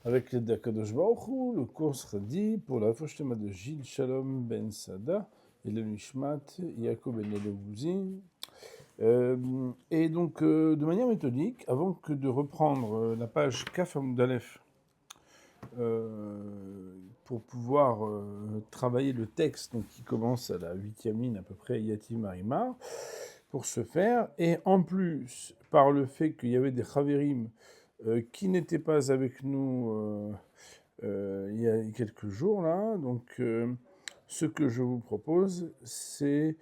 avec l'aide d'Akadosh Baruch Hu, le cours sera dit pour la Foshtema de Gilles Shalom Ben Sada et le Nishmat Yaakov Ben Elobouzin. Et donc, de manière méthodique, avant que de reprendre la page Kaf Hamoud Aleph pour pouvoir travailler le texte donc, qui commence à la 8e ligne à peu près, Yativ Marimar, pour ce faire, et en plus, par le fait qu'il y avait des Chaverim qui n'étaient pas avec nous il y a quelques jours, là, donc ce que je vous propose, c'est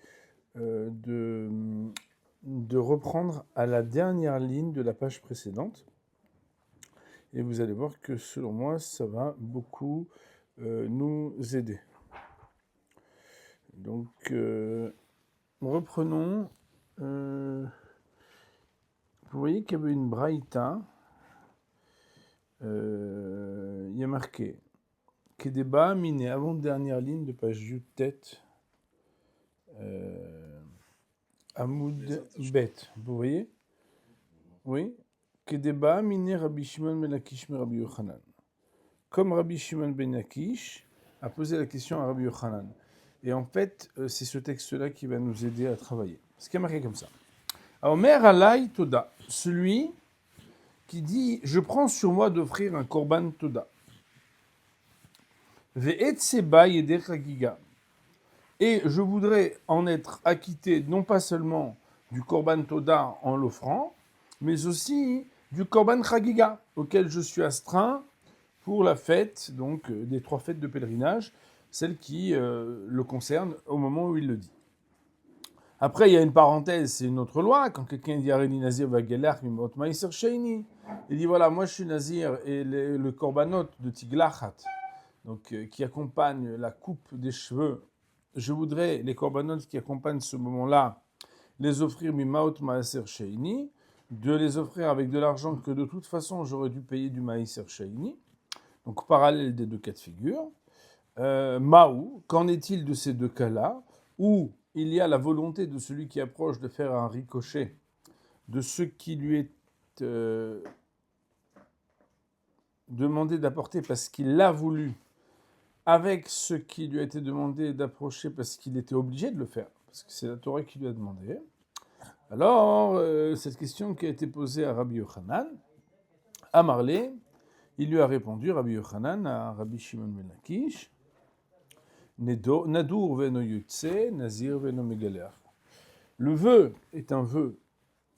de reprendre à la dernière ligne de la page précédente. Et vous allez voir que selon moi, ça va beaucoup nous aider. Donc, reprenons. Vous voyez qu'il y avait une braïta. Il y a marqué Kedeba miné avant-dernière ligne de page Jutet. Hamoud Bet. Vous voyez? Oui. Kedeba miné Rabbi Shimon ben Lakish me Rabbi Yochanan. Comme Rabbi Shimon ben Lakish a posé la question à Rabbi Yochanan. Et en fait, c'est ce texte-là qui va nous aider à travailler. Ce qui est marqué comme ça. Omer alay toda. Celui qui dit, je prends sur moi d'offrir un korban toda. Ve'et seba yeder chagiga. Et je voudrais en être acquitté non pas seulement du korban toda en l'offrant, mais aussi du korban chagiga, auquel je suis astreint pour la fête, donc des 3 fêtes de pèlerinage, celle qui le concerne au moment où il le dit. Après, il y a une parenthèse, c'est une autre loi. Quand quelqu'un dit Areni Nazir Vagelach Mimot Maiser Sheini, il dit voilà, moi je suis Nazir et le korbanot de Tiglachat, donc qui accompagne la coupe des cheveux, je voudrais les korbanot qui accompagnent ce moment-là, les offrir Mimaot Maiser Sheini, de les offrir avec de l'argent que de toute façon j'aurais dû payer du Maiser Sheini. Donc parallèle des 2 cas de figure. Maou, qu'en est-il de ces 2 cas-là, où il y a la volonté de celui qui approche de faire un ricochet de ce qui lui est demandé d'apporter parce qu'il l'a voulu, avec ce qui lui a été demandé d'approcher parce qu'il était obligé de le faire, parce que c'est la Torah qui lui a demandé. Alors, cette question qui a été posée à Rabbi Yochanan, à Marley, il lui a répondu, Rabbi Yochanan, à Rabbi Shimon ben Lakish, Nadur veno yutse, Nazir veno megaleach. Le vœu est un vœu,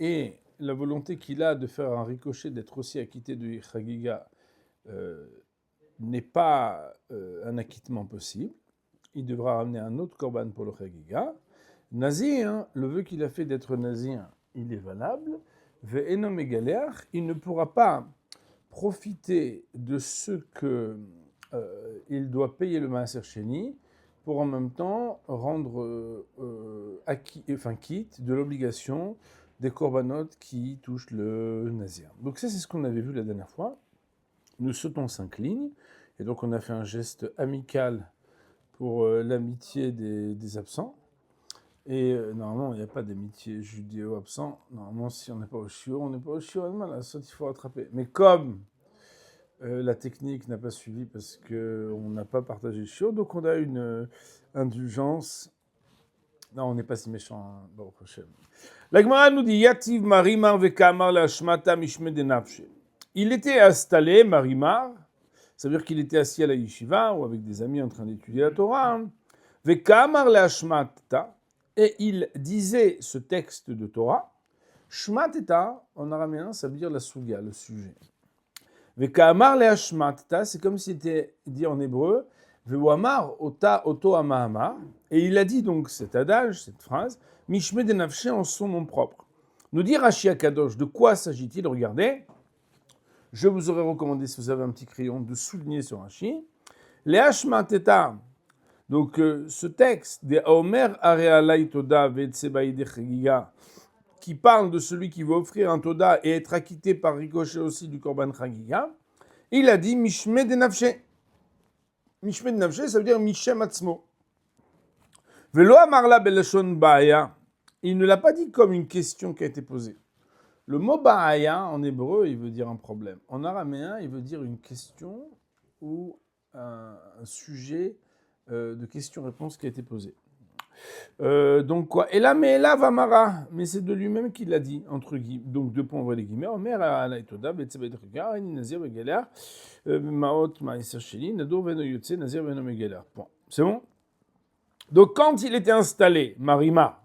et la volonté qu'il a de faire un ricochet, d'être aussi acquitté de Chagiga, n'est pas un acquittement possible. Il devra ramener un autre korban pour le Chagiga. Nazir, le vœu qu'il a fait d'être Nazir, il est valable. Ve'eno megaleach, il ne pourra pas profiter de ce que il doit payer le Maaser Sheni pour en même temps rendre quitte de l'obligation des corbanotes qui touchent le Nazir. Donc ça, c'est ce qu'on avait vu la dernière fois. Nous sautons 5 lignes, et donc on a fait un geste amical pour l'amitié des absents. Et normalement, il n'y a pas d'amitié judéo-absent. Normalement, si on n'est pas au shiur, on n'est pas au shiur, il faut rattraper. Mais comme la technique n'a pas suivi parce qu'on n'a pas partagé le shiur, donc on a une indulgence. Non, on n'est pas si méchant. Hein. Bon, la Gemara nous dit Yativ Marimar vekamar lashmata mishme de nafshe. Il était installé, Marimar, ça veut dire qu'il était assis à la yeshiva ou avec des amis en train d'étudier la Torah. Vekamar lashmata. Et il disait ce texte de Torah. Shmateta, en araméen, ça veut dire la suga, le sujet. Vekamar leashmateta, c'est comme s'il était dit en hébreu. Vewamar ota oto amahama. Et il a dit donc cet adage, cette phrase, Mishme de nafshe en son nom propre. Nous dit Rashi Akadosh, de quoi s'agit-il? Regardez, je vous aurais recommandé, si vous avez un petit crayon, de souligner sur Rashi. Leashmateta. Donc, ce texte de Omer Arealai Toda Vetsebaïde Chagiga, qui parle de celui qui veut offrir un Toda et être acquitté par ricochet aussi du Korban Chagiga, il a dit Mishme de Nafshe. Mishme de Nafshe, ça veut dire Mishem Atzmo. Velo Amarla Belashon Baya. Il ne l'a pas dit comme une question qui a été posée. Le mot ba'aya en hébreu, il veut dire un problème. En araméen, il veut dire une question ou un sujet de question-réponse qui a été posé. Donc quoi? Et là, mais là, Vamara, mais c'est de lui-même qu'il l'a dit, entre guillemets. Donc deux points, on voit les guillemets. Omer alaïtoda, betzebet regar, eni nazir begaler, maot ma'isar sheli, nadour veno yotse, nazir veno megaler. Bon, c'est bon? Donc quand il était installé, Marima,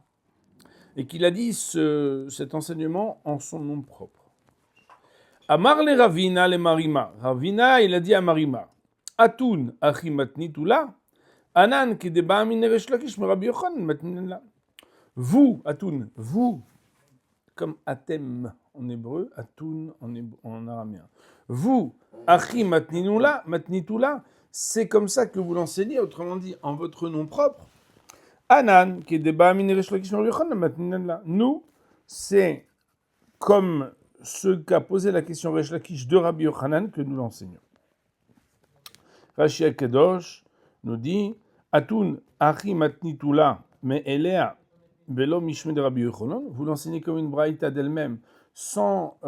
et qu'il a dit cet enseignement en son nom propre. Amar le Ravina le Marima. Ravina, il a dit à Marima, Atun achimatnitula, Anan ki deba min Resh Lakish me Rabbi Yochanan matnila. Vous, Atun, vous, comme Atem en hébreu, Atun en araméen. Vous, achimatnitula, matnitula, c'est comme ça que vous l'enseignez, autrement dit, en votre nom propre. Anan qui deba min Resh Lakish me Rabbi Yochanan matnila. Nous, c'est comme ce qu'a posé la question Resh Lakish de Rabbi Yochanan que nous l'enseignons. Rashi HaKadosh nous dit Atun achi matnitula me elea velo mishme de Rabbi Yochanan. Vous l'enseignez comme une braïta d'elle-même sans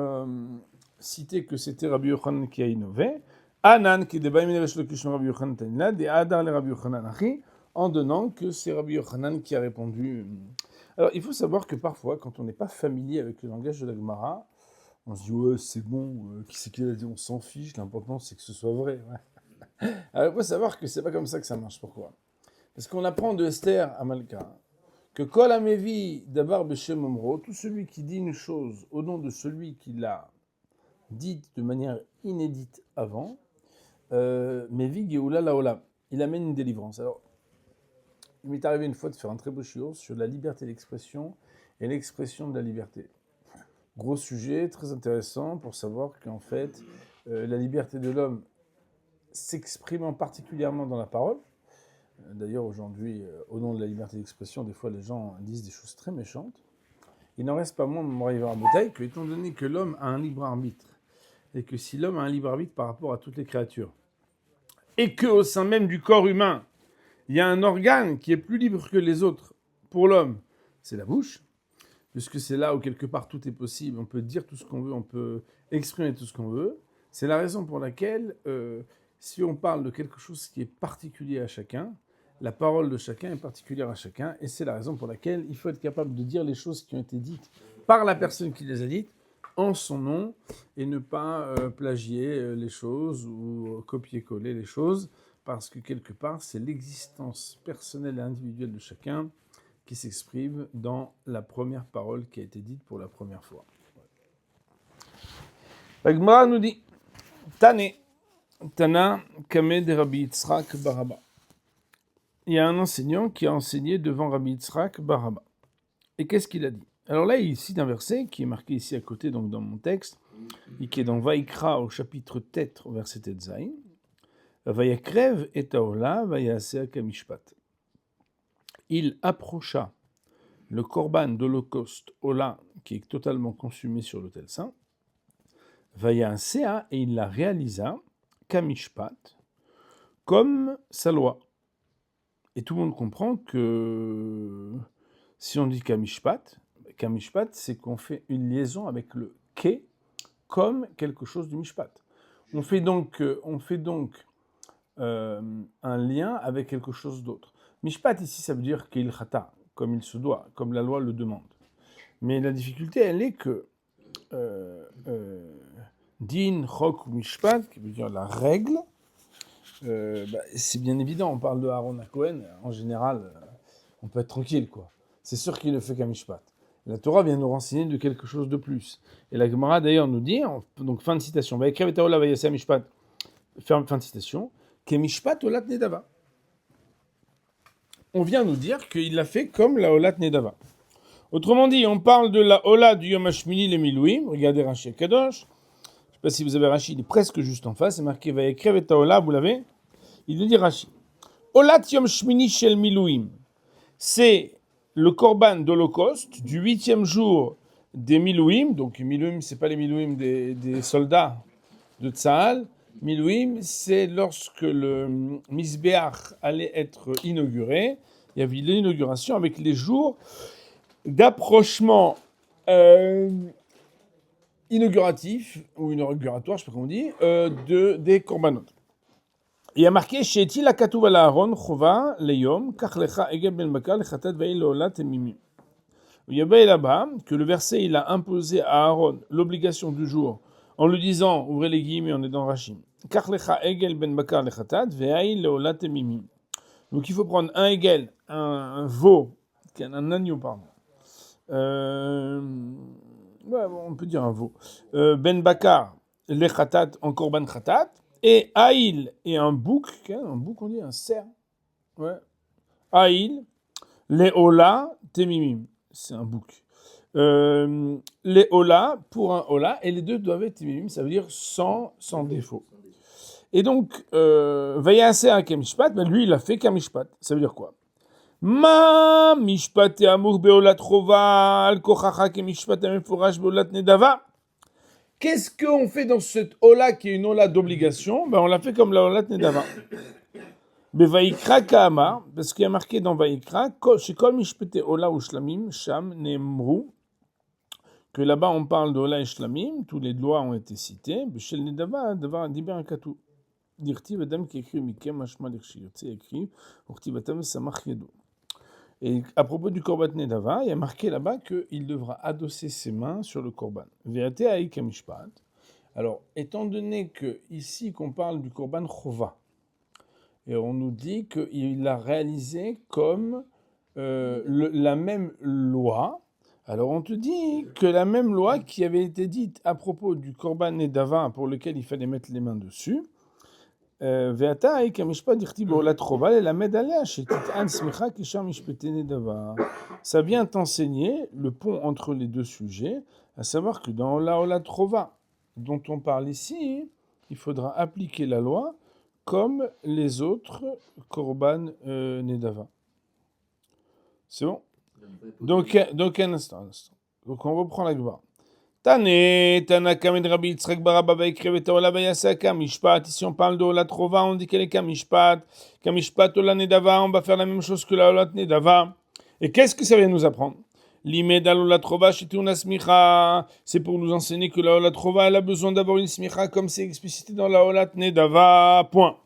citer que c'était Rabbi Yochanan qui a innové. Anan qui deba min Resh Lakish me Rabbi Yochanan tanila de adar le Rabbi Yochanan achi, en donnant que c'est Rabbi Yochanan qui a répondu. Alors il faut savoir que parfois quand on n'est pas familier avec le langage de la Gemara, on se dit ouais c'est bon, qui c'est qui l'a dit, on s'en fiche, l'important c'est que ce soit vrai. Ouais. Alors il faut savoir que c'est pas comme ça que ça marche. Pourquoi? Parce qu'on apprend de Esther à Malka que Kol Amevi Dabar Beshem Omro, tout celui qui dit une chose au nom de celui qui l'a dite de manière inédite avant, Mevi Geoula Laolam, il amène une délivrance. Alors il m'est arrivé une fois de faire un très beau shiur sur la liberté d'expression et l'expression de la liberté. Gros sujet, très intéressant pour savoir qu'en fait, la liberté de l'homme s'exprimant particulièrement dans la parole. D'ailleurs, aujourd'hui, au nom de la liberté d'expression, des fois les gens disent des choses très méchantes. Il n'en reste pas moins, mon arrivé à bouteille, que étant donné que l'homme a un libre arbitre, et que si l'homme a un libre arbitre par rapport à toutes les créatures, et qu'au sein même du corps humain, il y a un organe qui est plus libre que les autres pour l'homme, c'est la bouche, puisque c'est là où quelque part tout est possible, on peut dire tout ce qu'on veut, on peut exprimer tout ce qu'on veut. C'est la raison pour laquelle, si on parle de quelque chose qui est particulier à chacun, la parole de chacun est particulière à chacun, et c'est la raison pour laquelle il faut être capable de dire les choses qui ont été dites par la personne qui les a dites, en son nom, et ne pas plagier les choses ou copier-coller les choses, parce que quelque part, c'est l'existence personnelle et individuelle de chacun qui s'exprime dans la première parole qui a été dite pour la première fois. La Gemara nous dit Tana Kame de Rabbi Yitzhak bar Abba. Il y a un enseignant qui a enseigné devant Rabbi Yitzhak bar Abba. Et qu'est-ce qu'il a dit? Alors là, il cite un verset qui est marqué ici à côté, donc dans mon texte, et qui est dans Vaïkra au chapitre Tet, au verset Tetzaïn. Vayakrev et Taola, Vayasea Kamishpat. Il approcha le korban d'Holocauste Ola, qui est totalement consumé sur l'autel saint, Vayasea, et il la réalisa, Kamishpat, comme sa loi. Et tout le monde comprend que si on dit Kamishpat, c'est qu'on fait une liaison avec le Ke comme quelque chose du Mishpat. On fait donc un lien avec quelque chose d'autre. Mishpat ici, ça veut dire qu'il chata, comme il se doit, comme la loi le demande. Mais la difficulté, elle est que din, chok ou mishpat, qui veut dire la règle, c'est bien évident, on parle de Aaron à Cohen, en général, on peut être tranquille, quoi. C'est sûr qu'il ne fait qu'un mishpat. La Torah vient nous renseigner de quelque chose de plus. Et la Gemara d'ailleurs nous dit, donc fin de citation, fin de citation, que mishpat olat nedava. On vient nous dire qu'il l'a fait comme la olat nedava. Autrement dit, on parle de la ola du Yom HaShmini le Milouim. Regardez Rashi HaKadosh. Je ne sais pas si vous avez Rashi, il est presque juste en face. C'est marqué Vayekrev et Ola, vous l'avez? Il nous dit Rashi. Olat Yom Shmini Shel Milouim. C'est le korban d'Holocauste du 8e jour des Milouim. Donc Milouim, ce n'est pas les Milouim des soldats de Tzahal. Milouim, c'est lorsque le Misbéach allait être inauguré. Il y avait l'inauguration avec les jours d'approchement inauguratif, ou inauguratoire, je sais pas comment on dit, des korbanot. Il y a marqué chez la Katouv ala Aaron, Chova, Leyom, Kach lecha Egel ben Bakar, lechatat ve'il leolat temimim. Il y a là-bas que le verset, il a imposé à Aaron l'obligation du jour en lui disant, ouvrez les guillemets, on est dans Rachim, Kach lecha Egel ben Bakar, lechatat ve'il leolat temimim. Donc il faut prendre un Egel, un veau, un agneau, pardon. On peut dire un veau. Ben Bakar, lechatat, en korban chatat. Et Aïl et un bouc on dit un cerf. Ouais. Aïl, les Ola, Temimim. C'est un bouc. Les Ola pour un Ola, et les deux doivent être Temimim, ça veut dire sans défaut. Et donc, Vayase un Kamishpat, ben lui il a fait Kamishpat. Ça veut dire quoi? Ma Mishpat et Amour Beolat Rova, Al Kochacha Kamishpat Ameforash Beolat Nedava. Qu'est-ce qu'on fait dans cette Ola qui est une Ola d'obligation? Ben on l'a fait comme la Ola Nedava. Mais Vaikra Kaama, parce qu'il y a marqué dans Vaikra, chez Kol Mishpete Ola ou Shlamim, Sham, Nemru, que là-bas on parle de Ola et Shlamim, tous les lois ont été citées. Chez le Nedava, Davar Diber Katou. Dirtiv Adam qui écrit Mikem, Mashma Lechirtse écrit, Urtiv Atam Samach Yedo. Et à propos du Korban Nedava, il y a marqué là-bas qu'il devra adosser ses mains sur le Korban. Veate Aïk Mishpat. Alors, étant donné que ici qu'on parle du Korban Chova, et on nous dit qu'il l'a réalisé comme la même loi, alors on te dit que la même loi qui avait été dite à propos du Korban Nedava pour lequel il fallait mettre les mains dessus, ça vient t'enseigner le pont entre les deux sujets, à savoir que dans la Ola Trova dont on parle ici, il faudra appliquer la loi comme les autres Korban Nedava. C'est bon? Donc un instant. Donc on reprend la Gemara. Tana Kamed Rabbi Yitzchak Baraba va écrire et Ola Vayasa Kamishpat. Ici on parle de Ola Trova, on dit qu'elle est Kamishpat. Kamishpat Ola Nedava, on va faire la même chose que la Ola Nedava. Et qu'est-ce que ça vient nous apprendre? L'imed al Ola Trova shituna smicha. C'est pour nous enseigner que la Ola Trova elle a besoin d'avoir une smicha comme c'est explicité dans la Ola Nedava. Point.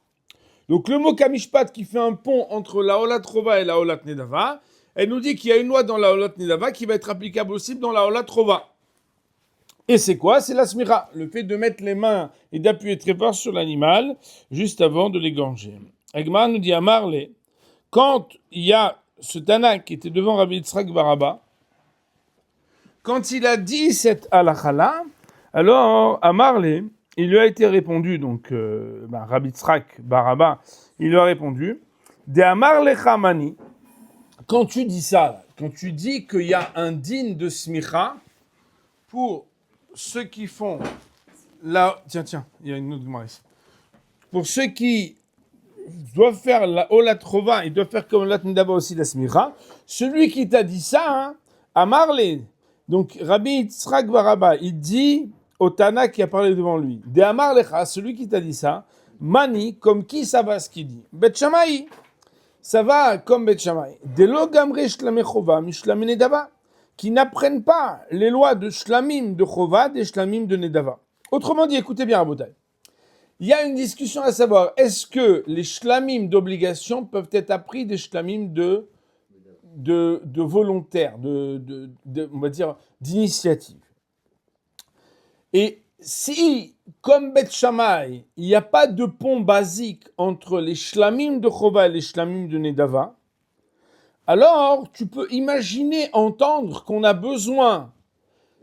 Donc le mot Kamishpat qui fait un pont entre la Ola Trova et la Ola Nedava, elle nous dit qu'il y a une loi dans la Ola Nedava qui va être applicable aussi dans la Ola Trova. Et c'est quoi? C'est la smira, le fait de mettre les mains et d'appuyer très fort sur l'animal juste avant de l'égorger. Agmar nous dit à Marley, quand il y a ce Tana qui était devant Rabbi Yitzchak Baraba, quand il a dit cette halakha-là, alors à Marley, il lui a été répondu, donc Rabbi Yitzchak Baraba, il lui a répondu, de Amar Lechamani, quand tu dis ça, quand tu dis qu'il y a un din de smicha pour ceux qui font la... Tiens, il y a une autre Gemara ici. Pour ceux qui doivent faire la Ola Trova, ils doivent faire comme la Nedava aussi la Smicha. Celui qui t'a dit ça, à Marley, donc Rabbi Yitzchak Baraba, il dit au Tana qui a parlé devant lui, de Amar Lecha, celui qui t'a dit ça, Mani, comme qui ça va ce qu'il dit? Bet Shammai, ça va comme Bet Shammai. De lo gamre shlame chova, mishlame nedava, qui n'apprennent pas les lois de Shlamim de Chovad et Shlamim de Nedava. Autrement dit, écoutez bien, Rabotai. Il y a une discussion à savoir, est-ce que les Shlamim d'obligation peuvent être appris des Shlamim de volontaire, on va dire, d'initiative. Et si, comme Bet Shammai, il n'y a pas de pont basique entre les Shlamim de Chovad et les Shlamim de Nedava, alors, tu peux imaginer, entendre qu'on a besoin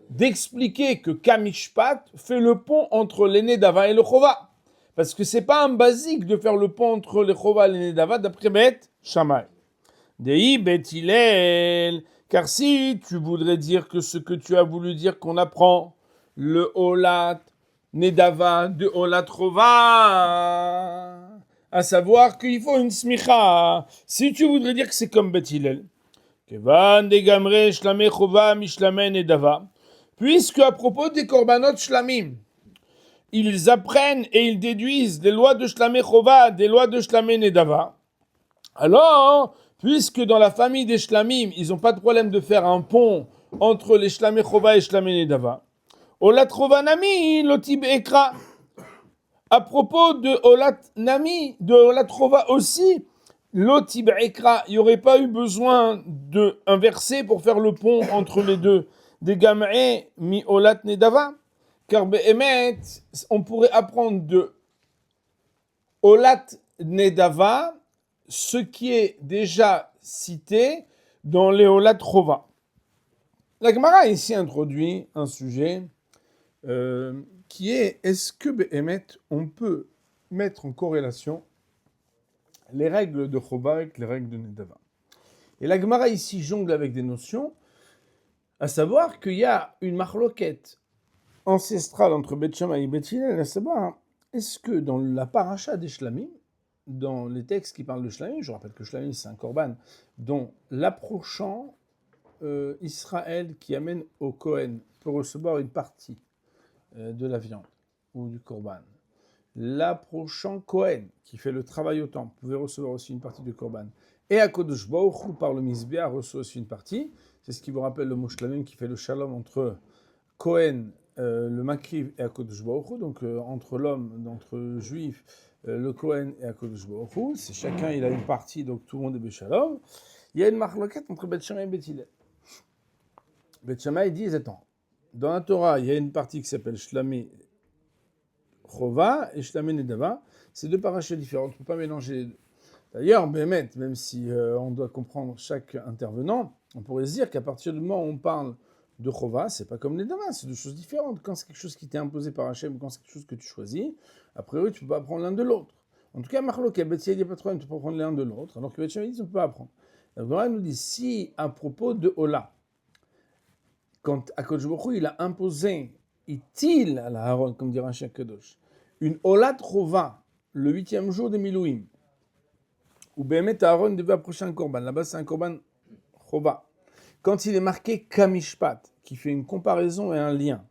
d'expliquer que Kamishpat fait le pont entre les Nedava et le Chova. Parce que c'est pas un basique de faire le pont entre les Chova et les Nedava d'après Bet Shammai. Dei Bet Hillel. Car si tu voudrais dire que ce que tu as voulu dire qu'on apprend, le Olat Nedava de Olat Chova, à savoir qu'il faut une smicha. Si tu voudrais dire que c'est comme Bet Hillel, Kevan de Gamre Shlame Chova Mishlame Nedava, puisque à propos des korbanot Shlamim, ils apprennent et ils déduisent des lois de Shlame Chova, des lois de Shlame Nedava, alors, puisque dans la famille des Shlamim, ils n'ont pas de problème de faire un pont entre les Shlame Chova et Shlame Nedava, Olat Chova Nami, Lotib Ekra. À propos de Olat Nami, de Olat Chova aussi, Lotib Ekra, il n'y aurait pas eu besoin d'un verset pour faire le pont entre les deux. Des Gam'e mi Olat Nedava. Car Be'emet, on pourrait apprendre de Olat Nedava ce qui est déjà cité dans les Olat Chova. La Gemara ici introduit un sujet qui est est-ce que Be'emet, on peut mettre en corrélation les règles de Chova avec les règles de Nedava. Et la Gemara ici jongle avec des notions, à savoir qu'il y a une marloquette ancestrale entre Beth Shammai et Beth Hillel, à savoir, est-ce que dans la paracha des Shlamim, dans les textes qui parlent de Shlamim, je rappelle que Shlamim c'est un korban, dont l'approchant Israël qui amène au Kohen peut recevoir une partie de la viande ou du korban. L'approchant Kohen qui fait le travail au temple pouvait recevoir aussi une partie du korban. Et HaKadosh Baruch Hu par le Mizbeah reçoit aussi une partie. C'est ce qui vous rappelle le mot Shlamim qui fait le shalom entre Kohen, le Makriv et HaKadosh Baruch Hu, donc entre l'homme, entre juifs, le Kohen et HaKadosh Baruch Hu. C'est chacun, il a une partie, donc tout le monde est Beshalom. Il y a une marloquette entre Beth Shammai et Beth Hillel. Beth Shammai dit, attends, dans la Torah, il y a une partie qui s'appelle Shlamim Chova et Shlamim Nedava. C'est deux parachas différents, on ne peut pas mélanger les deux. D'ailleurs, Bémet, même si on doit comprendre chaque intervenant, on pourrait se dire qu'à partir du moment où on parle de Chova, c'est pas comme Nedava, c'est deux choses différentes. Quand c'est quelque chose qui t'est imposé par Hachem, quand c'est quelque chose que tu choisis, a priori, tu ne peux pas prendre l'un de l'autre. En tout cas, Marlok et Beth Hillel, il n'y a pas de problème, tu peux prendre l'un de l'autre, alors que Beth Shammai dit, on ne peut pas apprendre. La Gemara nous dit, si à propos de Ola, quand HaKadosh Baruch Hu, il a imposé, itil à la Aaron, comme dirait un Kadosh, une Olat Chova, le 8e jour des Milouim, où Bémet Aaron devait approcher un korban. Là-bas, c'est un korban Chova. Quand il est marqué Kamishpat, qui fait une comparaison et un lien,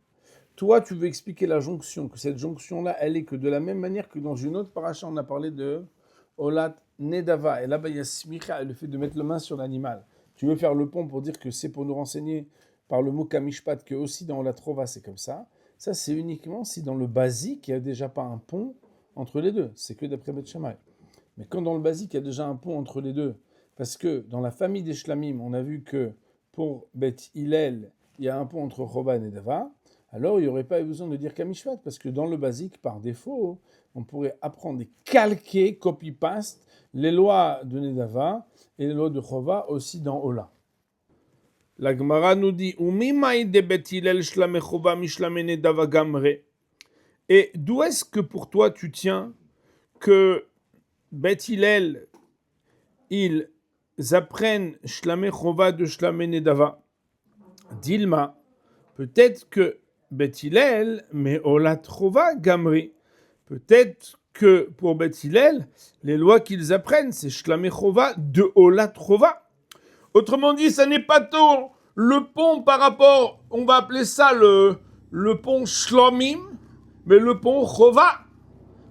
toi, tu veux expliquer la jonction, que cette jonction-là, elle est que de la même manière que dans une autre paracha, on a parlé de Olat Nedava. Et là-bas, il y a Smicha, le fait de mettre la main sur l'animal. Tu veux faire le pont pour dire que c'est pour nous renseigner par le mot Kamishpat, que aussi dans Olat Chova, c'est comme ça. Ça, c'est uniquement si dans le basique, il n'y a déjà pas un pont entre les deux. C'est que d'après Beth Shammai. Mais quand dans le basique, il y a déjà un pont entre les deux, parce que dans la famille des Shlamim, on a vu que pour Beth Hillel, il y a un pont entre Chova et Nedava, alors il n'y aurait pas besoin de dire Kamishpat, parce que dans le basique, par défaut, on pourrait apprendre et calquer, copy-paste, les lois de Nedava et les lois de Chova aussi dans Ola. La Gemara nous dit de Beth Hillel Shlamei Chova Mishlamei Nedava Gamre. Et d'où est-ce que pour toi tu tiens que Beth Hillel, ils apprennent Shlamei Chova de Shlamei Nedava? Dilma, peut-être que Beth Hillel, mais Olat Chova Gamri. Peut-être que pour Beth Hillel, les lois qu'ils apprennent, c'est Shlamei Chova de Olat Chova. Autrement dit, ça n'est pas tôt le pont par rapport, on va appeler ça le pont Shlamim, mais le pont Chova.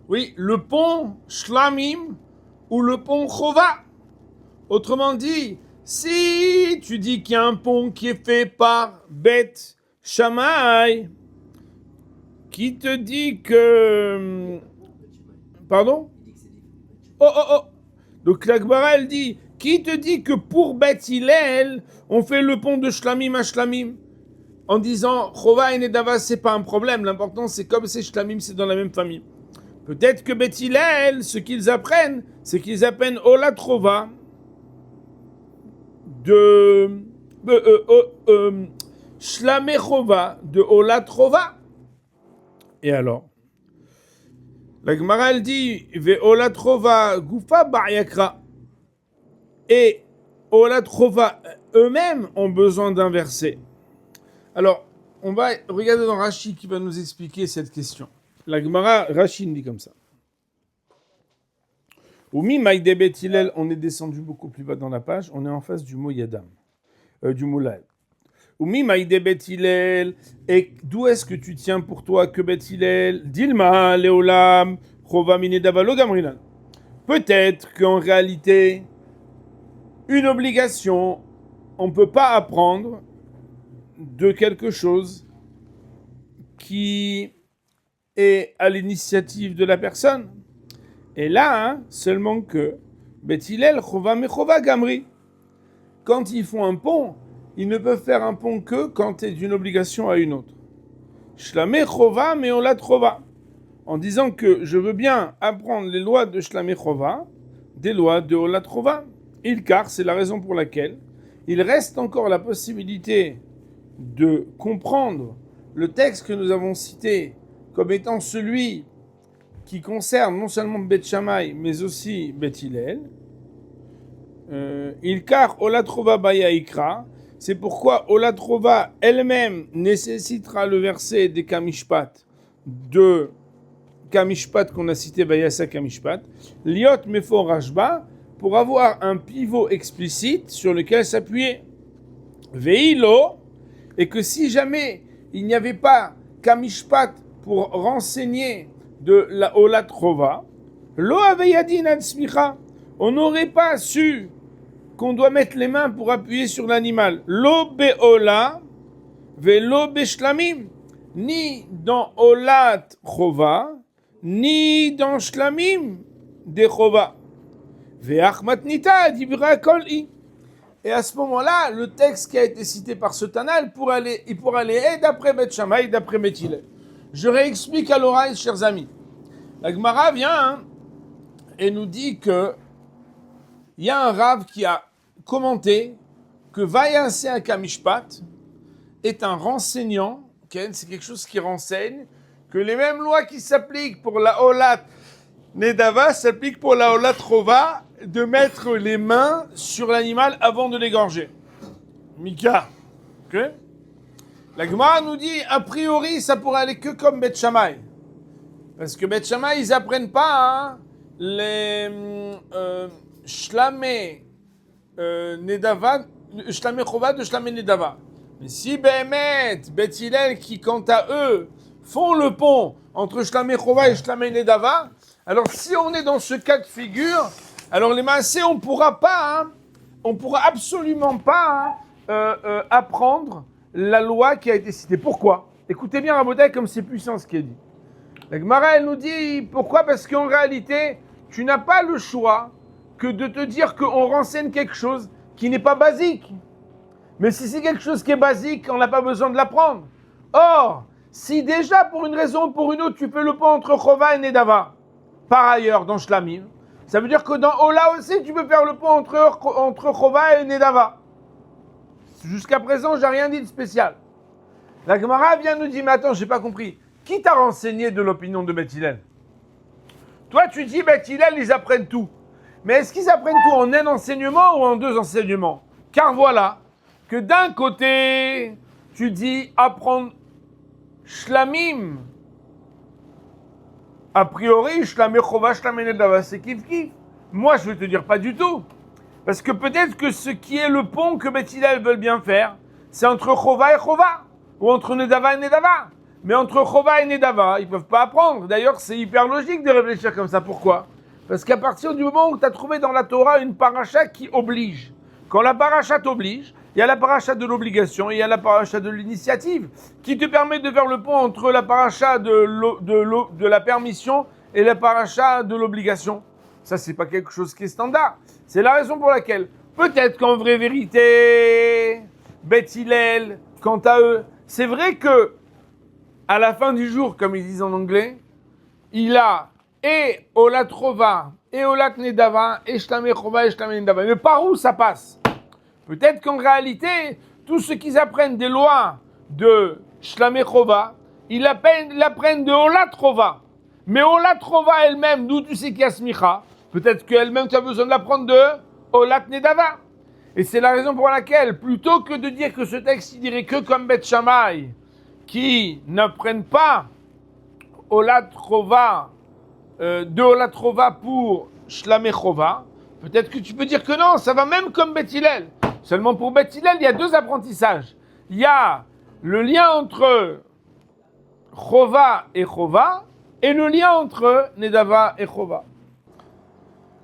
Oui, le pont Shlamim ou le pont Chova. Autrement dit, si tu dis qu'il y a un pont qui est fait par Beth Shammai, qui te dit que... Pardon? Oh. Donc la Gemara, elle dit, qui te dit que pour Beth Hillel, on fait le pont de Shlamim à Shlamim? En disant, Chova et Nedava, c'est pas un problème. L'important, c'est comme c'est Shlamim, c'est dans la même famille. Peut-être que Beth Hillel, ce qu'ils apprennent, c'est qu'ils apprennent Olat Chova de Shlamei Chova de Olat Chova. Et alors, la Gemara, elle dit, Ve Olat Chova Gufa Ba'yakra. Et Olat Chova eux-mêmes ont besoin d'un verset. Alors, on va regarder dans Rashi qui va nous expliquer cette question. La Gemara, Rashi nous dit comme ça. Oumi Maïde Beth Hillel, on est descendu beaucoup plus bas dans la page, on est en face du mot Yadam, du mot Lael. Oumi Maïde Beth Hillel, et d'où est-ce que tu tiens pour toi que Beth Hillel, Dilma, Leolam, Chova Minedava Lo Gamrinan? Peut-être qu'en réalité, une obligation, on ne peut pas apprendre de quelque chose qui est à l'initiative de la personne. Et là, seulement que Bet Hillel chova mechova gamri. Quand ils font un pont, ils ne peuvent faire un pont que quand c'est d'une obligation à une autre. Shlamé chova meolat chova. En disant que je veux bien apprendre les lois de Shlamé chova, des lois de Olat chova. Car c'est la raison pour laquelle il reste encore la possibilité de comprendre le texte que nous avons cité comme étant celui qui concerne non seulement Bet Shammai, mais aussi Bet Hillel. Car Olat chova baya ikra. C'est pourquoi Olat chova elle-même nécessitera le verset des Kamishpat, de Kamishpat qu'on a cité, Vayasa Kamishpat, Liot Mefor Rashba, pour avoir un pivot explicite sur lequel s'appuyer. Veilo, et que si jamais il n'y avait pas Kamishpat pour renseigner de la Olat chova, Lo Aveyadin ad Smicha, on n'aurait pas su qu'on doit mettre les mains pour appuyer sur l'animal. Lo be'ola, velo be'shlamim, ni dans Olat chova, ni dans Shlamim de chova. Ve'achmatnita dibra kol'i. Et à ce moment-là, le texte qui a été cité par ce Tana, il pourra aller d'après Bet Shammai, d'après Bet Hillel. Je réexplique à l'oreille, chers amis. La Gemara vient et nous dit que il y a un Rav qui a commenté que Vayaseh Kamishpat est un renseignant, c'est quelque chose qui renseigne, que les mêmes lois qui s'appliquent pour la Olat Nedava s'appliquent pour la Olat chova, de mettre les mains sur l'animal avant de l'égorger. Mika. Okay? La Gemara nous dit, a priori, ça pourrait aller que comme Bet Shammai. Parce que Bet Shammai, ils n'apprennent pas les Shlamé Nedava, Shlamé chova de Shlamé Nedava. Mais si Behemet, Bet Hillel, qui quant à eux font le pont entre Shlamé chova et Shlamé Nedava, alors si on est dans ce cas de figure, alors les maasés, on pourra absolument pas apprendre la loi qui a été citée. Pourquoi? Écoutez bien Rabotai, comme c'est puissant ce qui est dit. La Gemara, elle nous dit pourquoi? Parce qu'en réalité, tu n'as pas le choix que de te dire qu'on renseigne quelque chose qui n'est pas basique. Mais si c'est quelque chose qui est basique, on n'a pas besoin de l'apprendre. Or, si déjà pour une raison ou pour une autre, tu fais le pont entre chova et Nedava, par ailleurs dans Shlamim, ça veut dire que dans Ola aussi, tu peux faire le pont entre chova et Nedava. Jusqu'à présent, j'ai rien dit de spécial. La Gemara vient nous dire, mais attends, j'ai pas compris. Qui t'a renseigné de l'opinion de Bet Hillel? Toi, tu dis, Bet Hillel, ils apprennent tout. Mais est-ce qu'ils apprennent tout en un enseignement ou en deux enseignements? Car voilà, que d'un côté, tu dis apprendre Shlamim. A priori, Shlamé chova, Shlamé Nedava, c'est kiff-kiff. Moi, je vais te dire pas du tout. Parce que peut-être que ce qui est le pont que Bet Hillel veulent bien faire, c'est entre chova et chova. Ou entre Nedava et Nedava. Mais entre chova et Nedava, ils ne peuvent pas apprendre. D'ailleurs, c'est hyper logique de réfléchir comme ça. Pourquoi? Parce qu'à partir du moment où tu as trouvé dans la Torah une paracha qui oblige, quand la paracha t'oblige, il y a la paracha de l'obligation et il y a la paracha de l'initiative qui te permet de faire le pont entre la paracha de la permission et la paracha de l'obligation. Ça, c'est pas quelque chose qui est standard. C'est la raison pour laquelle, peut-être qu'en vraie vérité, Bet Hillel, quant à eux, c'est vrai que à la fin du jour, comme ils disent en anglais, il a et Olat chova, et Olat Nedava, et Shlamé chova, et Shlamé Nedava. Mais par où ça passe? Peut-être qu'en réalité, tout ce qu'ils apprennent des lois de Shlamé chova, ils l'apprennent de Olat chova. Mais Olat chova elle-même, d'où tu sais qu'il y a smicha, peut-être qu'elle-même tu as besoin de l'apprendre de Olat Nedava. Et c'est la raison pour laquelle, plutôt que de dire que ce texte il dirait que comme Bet Shammai, qui n'apprennent pas Olat chova, de Olat chova pour Shlamé chova, peut-être que tu peux dire que non, ça va même comme Bet Hillel. Seulement pour Bet Hillel, il y a deux apprentissages. Il y a le lien entre chova et chova, et le lien entre Nedava et chova.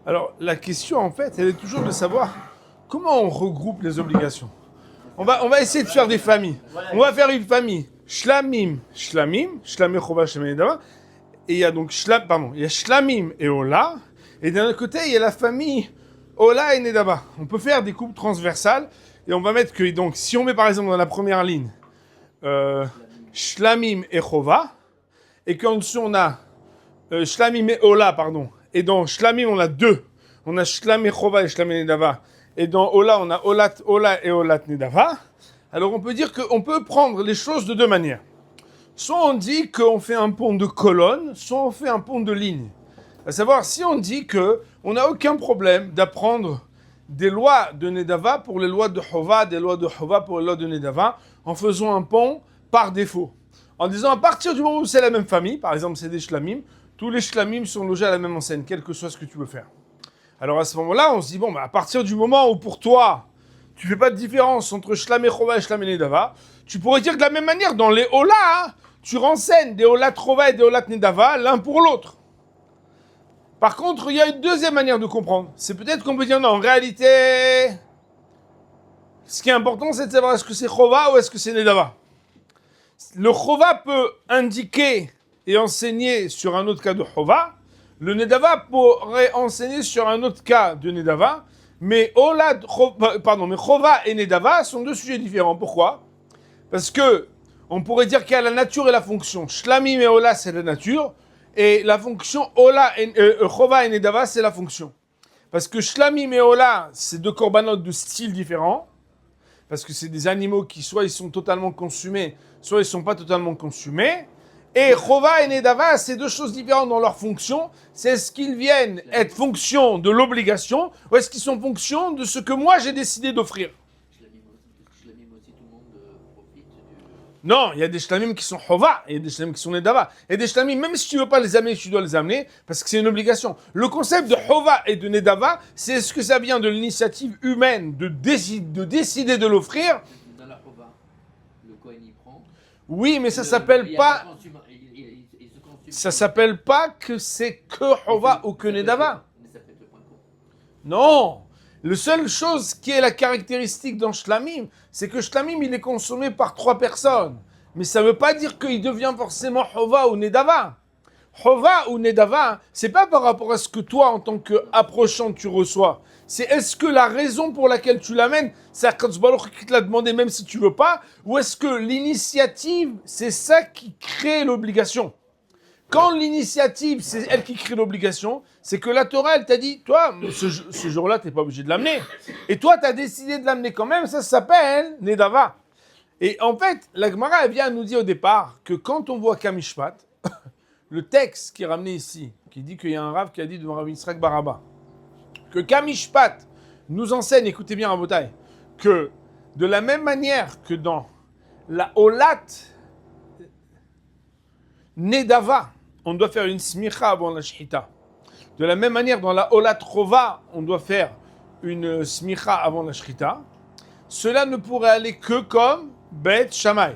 Alors, la question, en fait, elle est toujours de savoir comment on regroupe les obligations. On va essayer de faire des familles. On va faire une famille. Shlamim, shlamim, shlamé chova, shlamé nedava. Et il y a donc il y a shlamim et ola. Et d'un autre côté, il y a la famille ola et nedava. On peut faire des coupes transversales. Et on va mettre que, donc, si on met par exemple dans la première ligne, shlamim et chova, et qu'en dessous on a shlamim et ola, pardon. Et dans shlamim, on a deux. On a shlamé chova et shlamé nedava. Et dans ola, on a ola et olat nedava. Alors on peut dire qu'on peut prendre les choses de deux manières. Soit on dit qu'on fait un pont de colonne, soit on fait un pont de ligne. À savoir, si on dit qu'on n'a aucun problème d'apprendre des lois de Nedava pour les lois de Chova, des lois de Chova pour les lois de Nedava, en faisant un pont par défaut. En disant, à partir du moment où c'est la même famille, par exemple c'est des shlamim, tous les shlamim sont logés à la même enseigne, quel que soit ce que tu veux faire. Alors à ce moment-là, on se dit, bon, à partir du moment où pour toi, tu fais pas de différence entre Shlamé Chova et Shlamé Nedava, tu pourrais dire de la même manière, dans les Ola, hein, tu renseignes des Olat Chova et des Olat Nedava l'un pour l'autre. Par contre, il y a une deuxième manière de comprendre. C'est peut-être qu'on peut dire, non, en réalité, ce qui est important, c'est de savoir est-ce que c'est Chova ou est-ce que c'est Nedava. Le Chova peut indiquer et enseigner sur un autre cas de Chova. Le Nedava pourrait enseigner sur un autre cas de Nedava. Mais Chova et Nedava sont deux sujets différents. Pourquoi? Parce que on pourrait dire qu'il y a la nature et la fonction. Shlamim et Ola, c'est la nature. Et la fonction Chova et Nedava, c'est la fonction. Parce que Shlamim et Ola, c'est deux korbanot de styles différents. Parce que c'est des animaux qui, soit ils sont totalement consumés, soit ils ne sont pas totalement consumés. Et Chova et Nedava, c'est deux choses différentes dans leur fonction. C'est est-ce qu'ils viennent être fonction de l'obligation ou est-ce qu'ils sont fonction de ce que moi j'ai décidé d'offrir. Non, il y a des shlamim qui sont Chova et il y a des shlamim qui sont Nedava. Et des shlamim, même si tu ne veux pas les amener, tu dois les amener parce que c'est une obligation. Le concept de Chova et de Nedava, c'est est-ce que ça vient de l'initiative humaine de décider de l'offrir. Dans la Chova, le Kohen y prend. Oui, mais ça s'appelle pas. Ça s'appelle pas que c'est que Chova ou que Nedava. Non. La seule chose qui est la caractéristique dans Shlamim, c'est que Shlamim, il est consommé par 3 personnes. Mais ça ne veut pas dire qu'il devient forcément Chova ou Nedava. Chova ou Nedava, c'est pas par rapport à ce que toi, en tant qu'approchant, tu reçois. C'est est-ce que la raison pour laquelle tu l'amènes, c'est Akadosh Baruch qui te l'a demandé même si tu veux pas, ou est-ce que l'initiative, c'est ça qui crée l'obligation? Quand l'initiative, c'est elle qui crée l'obligation, c'est que la Torah, elle t'a dit, toi, ce jour-là, tu n'es pas obligé de l'amener. Et toi, tu as décidé de l'amener quand même, ça s'appelle Nedava. Et en fait, la Gemara, elle vient nous dire au départ que quand on voit Kamishpat, le texte qui est ramené ici, qui dit qu'il y a un Rav qui a dit devant Rabbi Yitzhak Baraba, que Kamishpat nous enseigne, écoutez bien Rabotai, que de la même manière que dans la Olat Nedava, on doit faire une smicha avant la shchita. De la même manière, dans la Olat Chova, on doit faire une smicha avant la shchita. Cela ne pourrait aller que comme Bet Shammai.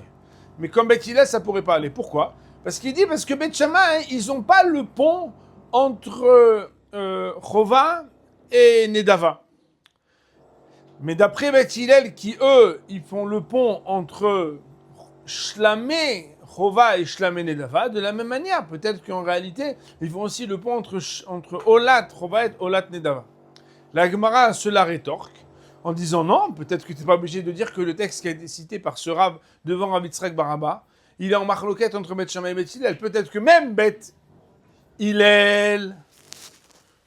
Mais comme Bet Hillel, ça ne pourrait pas aller. Pourquoi? Parce que Bet Shammai, ils n'ont pas le pont entre Chova et Nedava. Mais d'après Bet Hillel, qui eux, ils font le pont entre Shlamé Chova et Shlamé Nedava, de la même manière, peut-être qu'en réalité, ils font aussi le pont entre Olat Chova et Olat Nedava. La Gemara se la rétorque en disant non, peut-être que tu n'es pas obligé de dire que le texte qui a été cité par ce Rav devant Rav Yitzhak Baraba, il est en marloquette entre Bet Shammai et Bet Hillel. Peut-être que même Bet Hillel,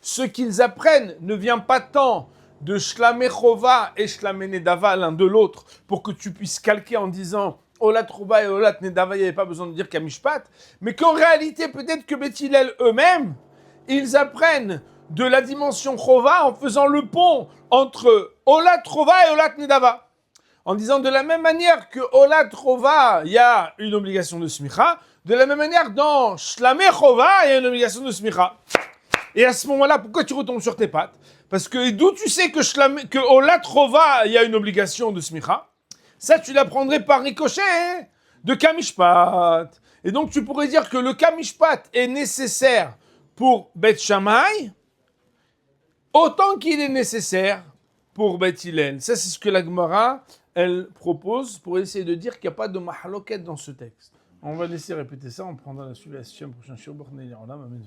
ce qu'ils apprennent ne vient pas tant de Shlamé Chova et Shlamé Nedava l'un de l'autre pour que tu puisses calquer en disant Olat Chova et Olat Nedava, il n'y avait pas besoin de dire Kamishpat, mais qu'en réalité, peut-être que Bet Hillel eux-mêmes, ils apprennent de la dimension Chova en faisant le pont entre Olat Chova et Olat Nedava. En disant de la même manière que Olat Chova, il y a une obligation de smicha, de la même manière dans Shlamé Chova, il y a une obligation de smicha. Et à ce moment-là, pourquoi tu retombes sur tes pattes? Parce que d'où tu sais que Olat Chova, il y a une obligation de smicha? Ça, tu l'apprendrais par ricochet de Kamishpat. Et donc, tu pourrais dire que le Kamishpat est nécessaire pour Bet Shammai, autant qu'il est nécessaire pour Bet Hillel. Ça, c'est ce que la Gemara elle propose pour essayer de dire qu'il n'y a pas de mahaloket dans ce texte. On va laisser répéter ça, on prendra la suite la prochaine shiur. Amen.